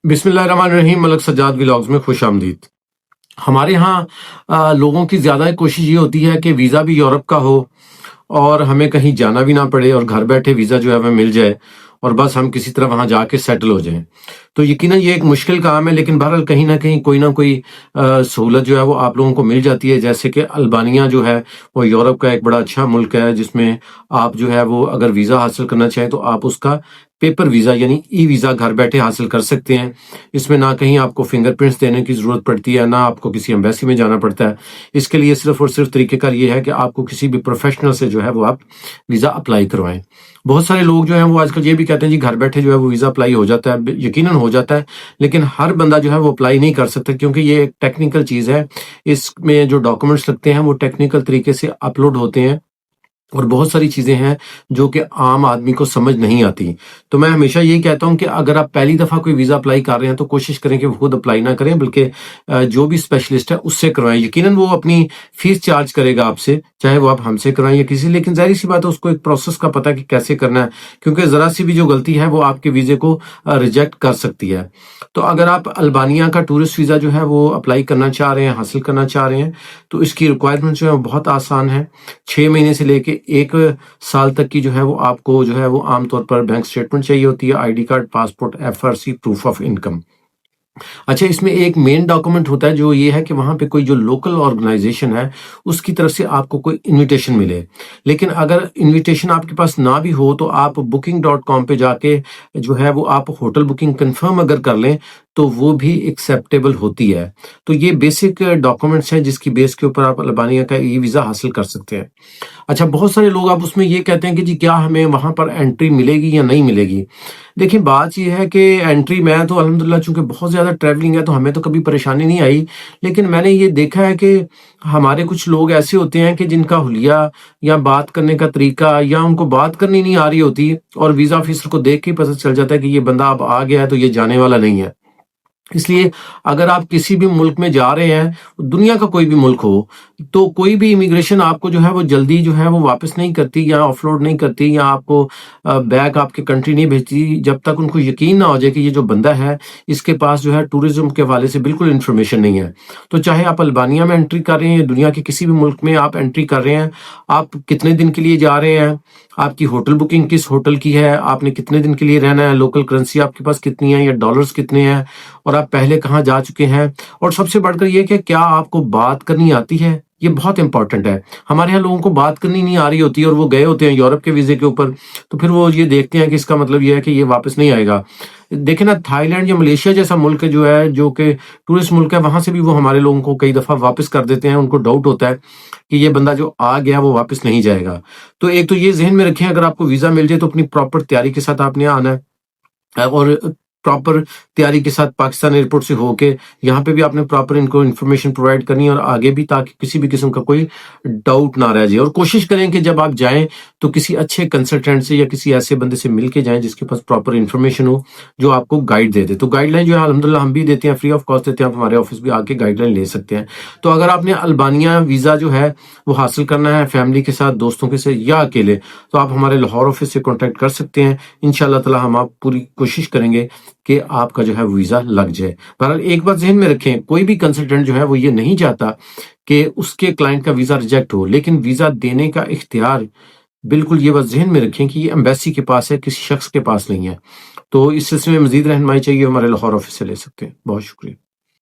بسم اللہ الرحمن الرحیم۔ ملک سجاد ولاگز میں خوش آمدید۔ ہمارے ہاں لوگوں کی زیادہ کوشش یہ ہوتی ہے کہ ویزا بھی یورپ کا ہو اور ہمیں کہیں جانا بھی نہ پڑے اور گھر بیٹھے ویزا جو ہے وہ مل جائے اور بس ہم کسی طرح وہاں جا کے سیٹل ہو جائیں۔ تو یقیناً یہ ایک مشکل کام ہے، لیکن بہرحال کہیں نہ کہیں کوئی نہ کوئی سہولت جو ہے وہ آپ لوگوں کو مل جاتی ہے۔ جیسے کہ البانیہ جو ہے وہ یورپ کا ایک بڑا اچھا ملک ہے، جس میں آپ جو ہے وہ اگر ویزا حاصل کرنا چاہیں تو آپ اس کا پیپر ویزا یعنی ای ویزا گھر بیٹھے حاصل کر سکتے ہیں۔ اس میں نہ کہیں آپ کو فنگر پرنٹس دینے کی ضرورت پڑتی ہے، نہ آپ کو کسی ایمبیسی میں جانا پڑتا ہے۔ اس کے لیے صرف اور صرف طریقہ کار یہ ہے کہ آپ کو کسی بھی پروفیشنل سے جو ہے وہ آپ ویزا اپلائی کروائیں۔ بہت سارے لوگ جو ہیں وہ آج کل یہ بھی کہتے ہیں جی گھر بیٹھے جو ہے وہ ویزا اپلائی ہو جاتا ہے۔ یقیناً ہو جاتا ہے، لیکن ہر بندہ جو ہے وہ اپلائی نہیں کر سکتا، کیونکہ یہ ایک ٹیکنیکل چیز ہے۔ اس میں جو ڈاکومنٹس لگتے ہیں وہ ٹیکنیکل طریقے سے اپلوڈ ہوتے ہیں، اور بہت ساری چیزیں ہیں جو کہ عام آدمی کو سمجھ نہیں آتی۔ تو میں ہمیشہ یہی کہتا ہوں کہ اگر آپ پہلی دفعہ کوئی ویزا اپلائی کر رہے ہیں تو کوشش کریں کہ وہ خود اپلائی نہ کریں، بلکہ جو بھی اسپیشلسٹ ہے اس سے کروائیں۔ یقیناً وہ اپنی فیس چارج کرے گا آپ سے، چاہے وہ آپ ہم سے کروائیں یا کسی، لیکن ظاہر سی بات ہے اس کو ایک پروسیس کا پتہ کہ کیسے کرنا ہے، کیونکہ ذرا سی بھی جو غلطی ہے وہ آپ کے ویزے کو ریجیکٹ کر سکتی ہے۔ تو اگر آپ البانیہ کا ٹورسٹ ویزا جو ہے وہ اپلائی کرنا چاہ رہے ہیں، حاصل کرنا چاہ رہے ہیں، تو اس کی ریکوائرمنٹ جو ہے وہ بہت آسان ہے۔ 6 مہینے سے لے کے 1 سال تک کی جو ہے وہ آپ کو جو ہے وہ عام طور پر بینک سٹیٹمنٹ چاہیے ہوتی ہے، I D card, passport, FRC، proof of income. اچھا، اس میں ایک مین ڈاکومنٹ ہوتا ہے جو یہ ہے کہ وہاں پہ کوئی جو لوکل آرگنائزیشن ہے اس کی طرف سے آپ کو کوئی انویٹیشن ملے۔ لیکن اگر انویٹیشن آپ کے پاس نہ بھی ہو تو آپ booking.com پہ جا کے جو ہے وہ آپ ہوٹل بکنگ کنفرم اگر کر لیں تو وہ بھی ایکسیپٹیبل ہوتی ہے۔ تو یہ بیسک ڈاکومنٹس ہیں جس کی بیس کے اوپر آپ البانیہ کا ای ویزا حاصل کر سکتے ہیں۔ اچھا، بہت سارے لوگ اب اس میں یہ کہتے ہیں کہ جی کیا ہمیں وہاں پر انٹری ملے گی یا نہیں ملے گی؟ دیکھیں، بات یہ ہے کہ انٹری، میں تو الحمدللہ چونکہ بہت زیادہ ٹریولنگ ہے تو ہمیں تو کبھی پریشانی نہیں آئی، لیکن میں نے یہ دیکھا ہے کہ ہمارے کچھ لوگ ایسے ہوتے ہیں کہ جن کا حلیہ یا بات کرنے کا طریقہ یا ان کو بات کرنی نہیں آ رہی ہوتی، اور ویزا آفیسر کو دیکھ کے پتہ چل جاتا ہے کہ یہ بندہ اب آ گیا ہے تو یہ جانے والا نہیں ہے۔ اس لیے اگر آپ کسی بھی ملک میں جا رہے ہیں، دنیا کا کوئی بھی ملک ہو، تو کوئی بھی امیگریشن آپ کو جو ہے وہ جلدی جو ہے وہ واپس نہیں کرتی یا آف لوڈ نہیں کرتی یا آپ کو بیک آپ کے کنٹری نہیں بھیجتی جب تک ان کو یقین نہ ہو جائے کہ یہ جو بندہ ہے اس کے پاس جو ہے ٹورزم کے حوالے سے بالکل انفارمیشن نہیں ہے۔ تو چاہے آپ البانیہ میں انٹری کر رہے ہیں یا دنیا کے کسی بھی ملک میں آپ انٹری کر رہے ہیں، آپ کتنے دن کے لیے جا رہے ہیں، آپ کی ہوٹل بکنگ کس ہوٹل کی ہے، آپ نے کتنے دن کے لیے رہنا ہے، لوکل کرنسی آپ کے پاس کتنی ہے یا ڈالرز کتنے ہیں، اور آپ پہلے کہاں جا چکے ہیں، اور سب سے بڑھ کر یہ کہ کیا آپ کو بات کرنی آتی ہے، یہ بہت امپورٹنٹ ہے۔ ہمارے یہاں لوگوں کو بات کرنی نہیں آ رہی ہوتی اور وہ گئے ہوتے ہیں یورپ کے ویزے کے اوپر، تو پھر وہ یہ دیکھتے ہیں کہ اس کا مطلب یہ ہے کہ یہ واپس نہیں آئے گا۔ دیکھیں نا، تھائی لینڈ یا ملیشیا جیسا ملک جو ہے، جو کہ ٹورسٹ ملک ہے، وہاں سے بھی وہ ہمارے لوگوں کو کئی دفعہ واپس کر دیتے ہیں۔ ان کو ڈاؤٹ ہوتا ہے کہ یہ بندہ جو آ گیا وہ واپس نہیں جائے گا۔ تو ایک تو یہ ذہن میں رکھیں، اگر آپ کو ویزا مل جائے تو اپنی پراپر تیاری کے ساتھ آپ نے آنا ہے، اور پراپر تیاری کے ساتھ پاکستان ایئرپورٹ سے ہو کے یہاں پہ بھی آپ نے پراپر ان کو انفارمیشن پرووائڈ کرنی ہے، اور آگے بھی، تاکہ کسی بھی قسم کا کوئی ڈاؤٹ نہ رہ جائے۔ اور کوشش کریں کہ جب آپ جائیں تو کسی اچھے کنسلٹنٹ سے یا کسی ایسے بندے سے مل کے جائیں جس کے پاس پراپر انفارمیشن ہو، جو آپ کو گائیڈ دے دے۔ تو گائیڈ لائن جو ہے الحمدللہ ہم بھی دیتے ہیں، فری آف کاسٹ دیتے ہیں، آپ ہمارے آفس بھی آ کے گائیڈ لائن لے سکتے ہیں۔ تو اگر آپ نے البانیہ ویزا جو ہے وہ حاصل کرنا ہے فیملی کے ساتھ، دوستوں کے ساتھ یا اکیلے، تو آپ ہمارے لاہور آفس سے کانٹیکٹ کر سکتے ہیں۔ انشاءاللہ تعالی ہم آپ پوری کوشش کریں گے کہ آپ کا جو ہے ویزا لگ جائے۔ بہرحال ایک بات ذہن میں رکھیں، کوئی بھی کنسلٹنٹ جو ہے وہ یہ نہیں چاہتا کہ اس کے کلائنٹ کا ویزا ریجیکٹ ہو، لیکن ویزا دینے کا اختیار بالکل یہ بات ذہن میں رکھیں کہ یہ ایمبیسی کے پاس ہے، کسی شخص کے پاس نہیں ہے۔ تو اس سلسلے میں مزید رہنمائی چاہیے، ہمارے لاہور آفس سے لے سکتے ہیں۔ بہت شکریہ۔